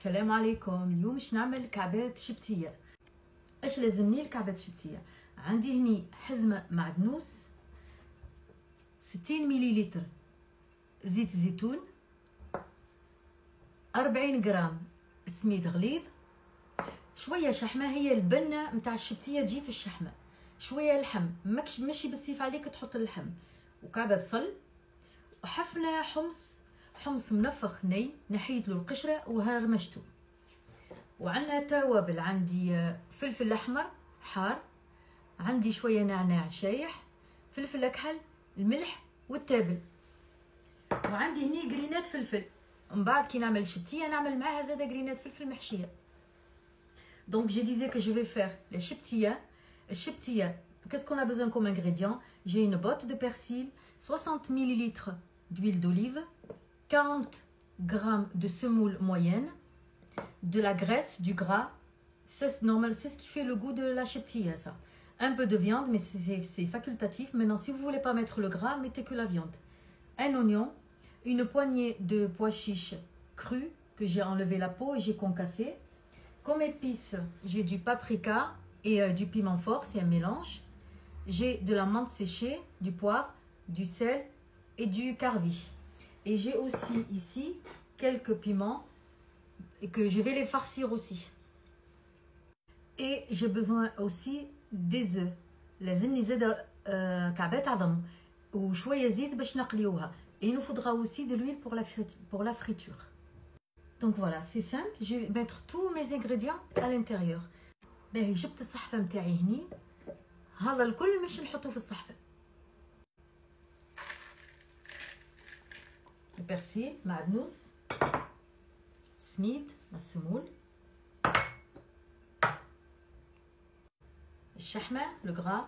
السلام عليكم. اليوم باش نعمل كعبات شبتيه. اش لازمني الكعبات شبتيه؟ عندي هني حزمه معدنوس، 60 مليلتر زيت زيتون، 40 غرام سميد غليظ، شويه شحمه. هي البنه نتاع الشبتيه تجي في الشحمه، شويه لحم، ماشي بالسيف عليك تحط اللحم، وكعبه بصل، وحفنه حمص منفخ ني، نحيت له القشره وهرمشته. وعندنا توابل، عندي فلفل احمر حار، عندي شويه نعناع شايح، فلفل اكحل، الملح والتابل، وعندي هني جرينات فلفل. من بعد كي نعمل الشبتيه نعمل معاها زاده جرينات فلفل محشيه. Donc je disais que je vais faire les chiptiya. Qu'est-ce qu'on a besoin comme ingrédients? J'ai une botte de persil, 60 ml d'huile d'olive, 40 g de semoule moyenne, de la graisse, du gras. C'est normal, c'est ce qui fait le goût de la chiptiya, ça. Un peu de viande, mais c'est facultatif. Maintenant, si vous ne voulez pas mettre le gras, mettez que la viande. Un oignon, une poignée de pois chiches crus que j'ai enlevé la peau et j'ai concassé. Comme épices, j'ai du paprika et du piment fort, c'est un mélange. J'ai de la menthe séchée, du poivre, du sel et du carvi. Et j'ai aussi ici quelques piments et que je vais les farcir aussi. Et j'ai besoin aussi des œufs. لازمني زادة كعبات عظم وشوية زيت باش نقليوها. Et il nous faudra aussi de l'huile pour la friture. Donc voilà, c'est simple. Je vais mettre tous mes ingrédients à l'intérieur. باهي جبت الصحفة متاعي هني، هذا الكل مش نحطوه في الصحفة. البرسيل معدنوس، سميد السمول، الشحمة le gras.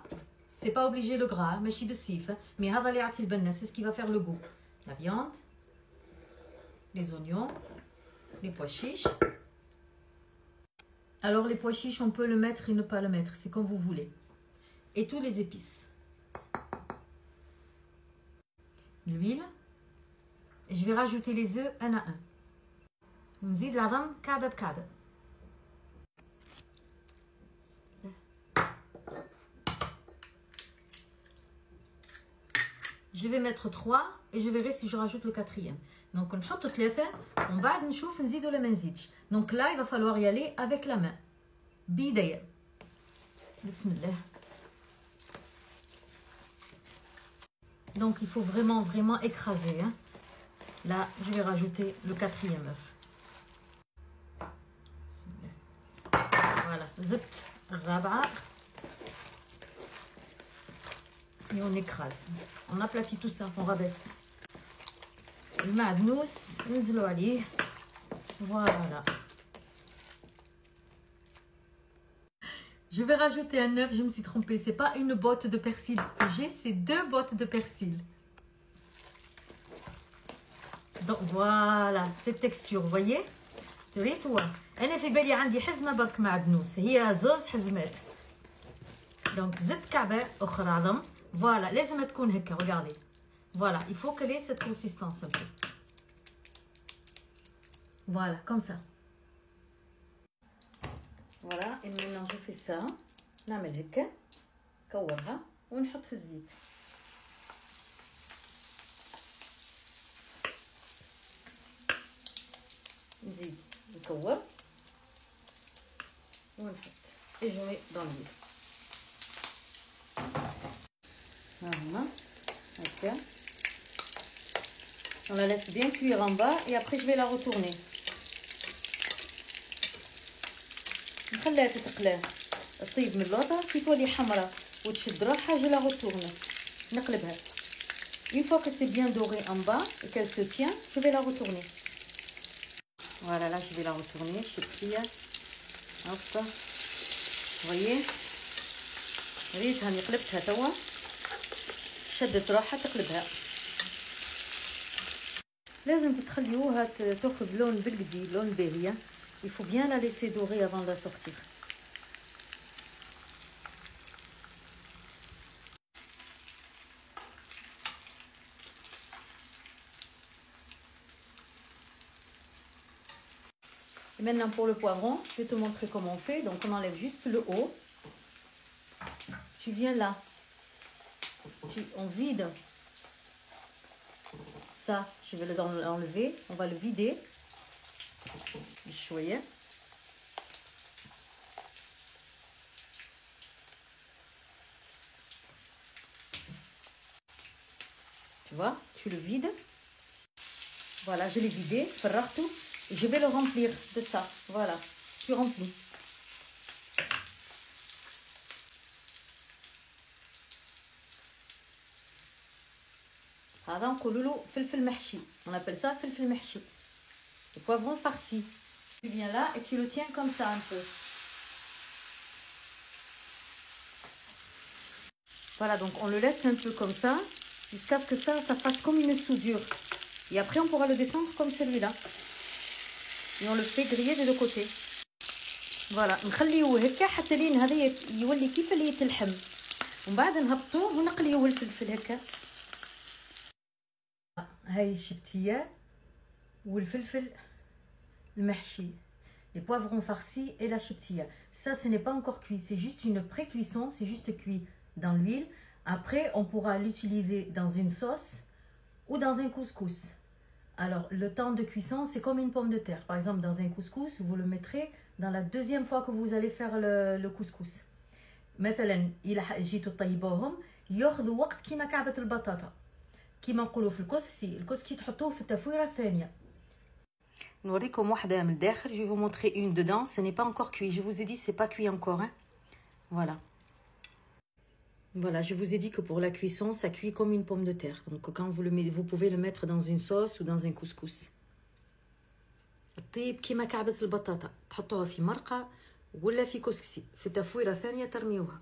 C'est pas obligé le gras, ماشي بالسيف، mais هذا اللي يعطي البنة. C'est ce qui va faire le goût. La viande, les oignons, les pois chiches. Alors les pois chiches, on peut le mettre et ne pas le mettre, c'est comme vous voulez. Et tous les épices. L'huile. Et je vais rajouter les œufs un à un. ونزيد العظم كعبة بكعبة. Je vais mettre 3 et je verrai si je rajoute le 4e. Donc نحط 3 ومن بعد نشوف نزيد ولا ما نزيدش. Donc là il va falloir y aller avec la main. بيديا. بسم الله. Donc il faut vraiment écraser. Hein. Là je vais rajouter le 4e œuf. Voilà. زدت الرابعة. Et on écrase. On aplatit tout ça, on rabaisse. المعدنوس ننزلوا عليه. Voilà. Je vais rajouter un œuf, je me suis trompée. C'est pas une botte de persil que j'ai, c'est 2 bottes de persil. Donc voilà, cette texture, vous voyez? ريتوا انا في بالي عندي حزمه برك معدنوس، هي زوز حزمات. دونك زدت كعبه اخرى عظم. Voilà, لازم تكون هكا. regardez. Voilà, il faut qu'elle ait cette consistance un peu. Voilà, comme ça. Voilà, et maintenant je fais ça. نعمل هكا، كورها ونحط في الزيت. نزيد نكور ونحط et je mets dans l'huile. Voilà, ok. On la laisse bien cuire en bas et après je vais la retourner. نخليها تتقلى تطيب من اللوطه كي تولي حمراء وتشد روحها. je la retourne. نقلبها. Une fois que c'est bien doré en bas et qu'elle se tient, je vais la retourner. Voilà, là je vais la retourner. شبتيه. hop. voyez. ريتها اني قلبتها توا شدت روحها تقلبها. لازم تخليوها تاخذ لون بلقدي، لون باهيه. Il faut bien la laisser dorer avant de la sortir. Maintenant pour le poivron, je vais te montrer comment on fait. Donc on enlève juste le haut. Tu viens là. On vide ça. Je vais l'enlever. On va le vider. شوية. Tu vois, tu le vides. Voilà, je l'ai vidé, فرغته. Et je vais le remplir de ça. Voilà, tu remplis. هذا نقولوا له فلفل محشي. On appelle ça فلفل محشي. Le poivron farci. Tu viens là et tu le tiens comme ça un peu. Voilà, donc on le laisse un peu comme ça, jusqu'à ce que ça fasse comme une soudure. Et après, on pourra le descendre comme celui-là. Et on le fait griller des deux côtés. Voilà, نخليه هكا حتى لين هذا يولي كيف اللي يتلحم. ومن بعد نهبطوه ونقليوه الفلفل هكا. هاي الشبتية والفلفل المحشي. Les poivrons farcis et la chiptilla. Ça, ce n'est pas encore cuit. C'est juste une pré-cuisson. C'est juste cuit dans l'huile. Après, on pourra l'utiliser dans une sauce ou dans un couscous. Alors, le temps de cuisson, c'est comme une pomme de terre. Par exemple, dans un couscous, vous le mettrez dans la deuxième fois que vous allez faire le couscous. مثلا إلا جيتوا تطيبوهم ياخذوا وقت كيما كعبة البطاطا. كيما نقولوا في الكسكسي تحطوه في التفويرة الثانية. نوريكم واحدة من الداخل. Je vais vous montrer une dedans. Ce n'est pas encore cuit. Je vous ai dit, c'est pas cuit encore. Hein. Voilà. Voilà, je vous ai dit que pour la cuisson, ça cuit comme une pomme de terre. Donc quand vous le mettez, vous pouvez le mettre dans une sauce ou dans un couscous. طيب كيما كعبة البطاطا تحطوها في مرقة ولا في كسكسي في تفويرة ثانية ترميوها.